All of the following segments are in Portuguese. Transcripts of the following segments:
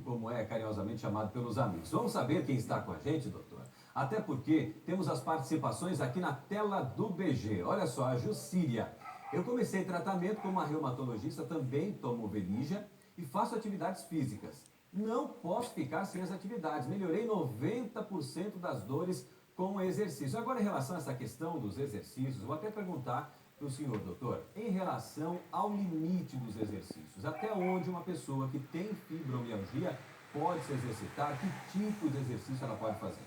como é carinhosamente chamado pelos amigos. Vamos saber quem está com a gente, doutor? Até porque temos as participações aqui na tela do BG. Olha só, a Jucília. Eu comecei tratamento com uma reumatologista, também tomo Velija e faço atividades físicas. Não posso ficar sem as atividades. Melhorei 90% das dores com o exercício. Agora, em relação a essa questão dos exercícios, vou até perguntar para o senhor, doutor, em relação ao limite dos exercícios, até onde uma pessoa que tem fibromialgia pode se exercitar, que tipo de exercício ela pode fazer?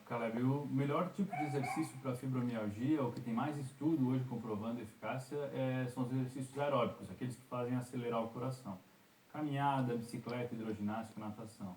Caleb, o melhor tipo de exercício para fibromialgia, o que tem mais estudo hoje comprovando eficácia, são os exercícios aeróbicos, aqueles que fazem acelerar o coração. Caminhada, bicicleta, hidroginástica, natação.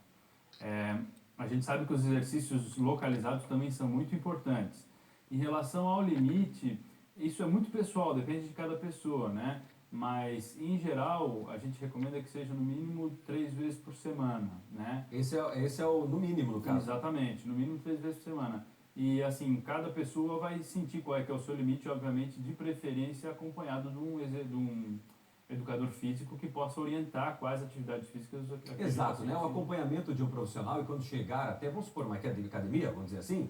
A gente sabe que os exercícios localizados também são muito importantes. Em relação ao limite, isso é muito pessoal, depende de cada pessoa, né? Mas, em geral, a gente recomenda que seja no mínimo 3 vezes por semana, né? Esse é o no mínimo, no caso. Exatamente, no mínimo 3 vezes por semana. E, assim, cada pessoa vai sentir qual é que é o seu limite, obviamente, de preferência acompanhado de um educador físico que possa orientar quais atividades físicas... Exato, né? O acompanhamento de um profissional e quando chegar até, vamos supor, uma academia, vamos dizer assim,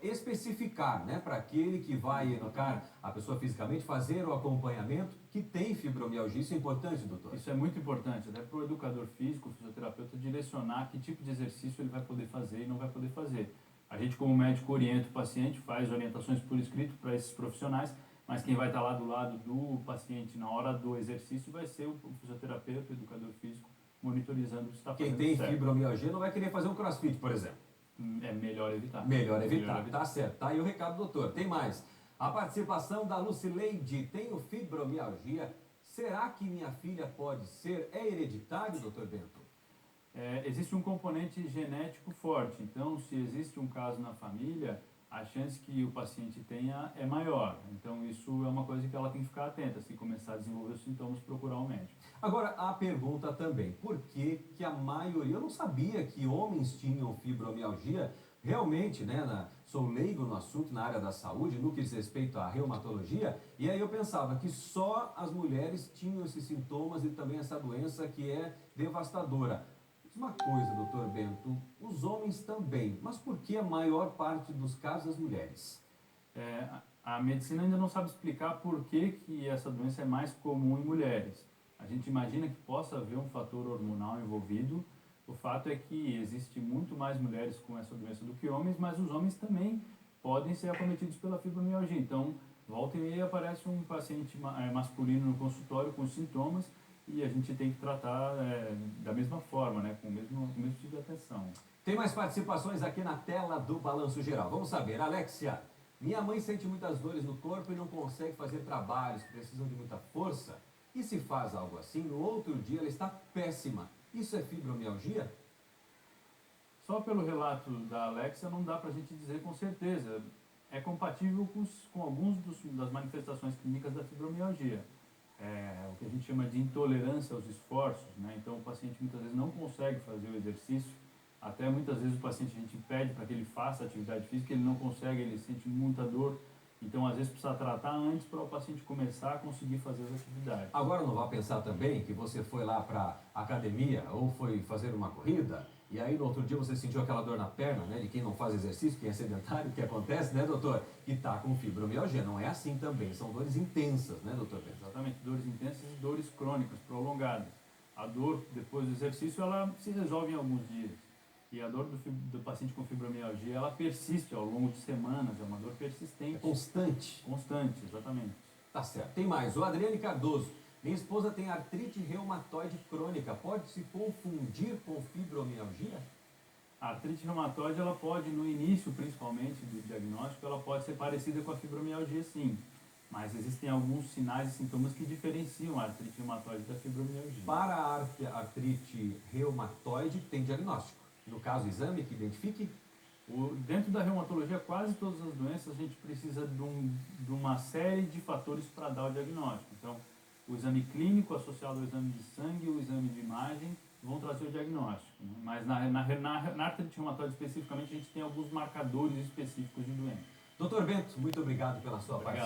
especificar, né, para aquele que vai educar a pessoa fisicamente, fazer o acompanhamento que tem fibromialgia. Isso é importante, doutor? Isso é muito importante, até para o educador físico, o fisioterapeuta, direcionar que tipo de exercício ele vai poder fazer e não vai poder fazer. A gente, como médico, orienta o paciente, faz orientações por escrito para esses profissionais, mas quem vai estar lá do lado do paciente na hora do exercício vai ser o fisioterapeuta, o educador físico, monitorizando se está fazendo certo. Quem tem fibromialgia não vai querer fazer um crossfit, por exemplo. É melhor evitar. Melhor evitar, tá certo. Tá aí o recado, doutor. Tem mais. A participação da Lucileide. Tenho fibromialgia. Será que minha filha pode ser? É hereditário, doutor Bento? Existe um componente genético forte. Então, se existe um caso na família, a chance que o paciente tenha é maior. Então, isso é uma coisa que ela tem que ficar atenta. Se começar a desenvolver os sintomas, procurar um médico. Agora, a pergunta também, por que a maioria, eu não sabia que homens tinham fibromialgia, realmente, né, sou leigo no assunto, na área da saúde, no que diz respeito à reumatologia, e aí eu pensava que só as mulheres tinham esses sintomas e também essa doença que é devastadora. Uma coisa, doutor Bento, os homens também, mas por que a maior parte dos casos as mulheres? A medicina ainda não sabe explicar por que essa doença é mais comum em mulheres. A gente imagina que possa haver um fator hormonal envolvido. O fato é que existe muito mais mulheres com essa doença do que homens, mas os homens também podem ser acometidos pela fibromialgia. Então, volta e meia aparece um paciente masculino no consultório com sintomas e a gente tem que tratar da mesma forma, né, com o mesmo tipo de atenção. Tem mais participações aqui na tela do Balanço Geral. Vamos saber. Alexia, minha mãe sente muitas dores no corpo e não consegue fazer trabalhos que precisam de muita força. E se faz algo assim, no outro dia ela está péssima. Isso é fibromialgia? Só pelo relato da Alexia não dá para a gente dizer com certeza. É compatível com algumas das manifestações clínicas da fibromialgia. O que a gente chama de intolerância aos esforços, né? Então o paciente muitas vezes não consegue fazer o exercício, até muitas vezes o paciente a gente pede para que ele faça atividade física, ele não consegue, ele sente muita dor, então às vezes precisa tratar antes para o paciente começar a conseguir fazer as atividades. Agora não vá pensar também que você foi lá para a academia ou foi fazer uma corrida e aí no outro dia você sentiu aquela dor na perna, né? De quem não faz exercício, quem é sedentário, que acontece, né, doutor? Que está com fibromialgia. Não é assim também, são dores intensas, né, doutor? Exatamente, dores intensas e dores crônicas, prolongadas. A dor depois do exercício, ela se resolve em alguns dias. E a dor do paciente com fibromialgia, ela persiste ao longo de semanas, é uma dor persistente. É constante. Constante, exatamente. Tá certo. Tem mais. O Adriane Cardoso. Minha esposa tem artrite reumatoide crônica. Pode se confundir com fibromialgia? A artrite reumatoide, ela pode, no início principalmente do diagnóstico, ela pode ser parecida com a fibromialgia, sim. Mas existem alguns sinais e sintomas que diferenciam a artrite reumatoide da fibromialgia. Para a artrite reumatoide, tem diagnóstico. No caso, exame que identifique? Dentro da reumatologia, quase todas as doenças, a gente precisa de uma série de fatores para dar o diagnóstico. Então, o exame clínico associado ao exame de sangue, o exame de imagem, vão trazer o diagnóstico. Né? Mas na artrite reumatoide, especificamente, a gente tem alguns marcadores específicos de doença. Doutor Bento, muito obrigado pela sua participação.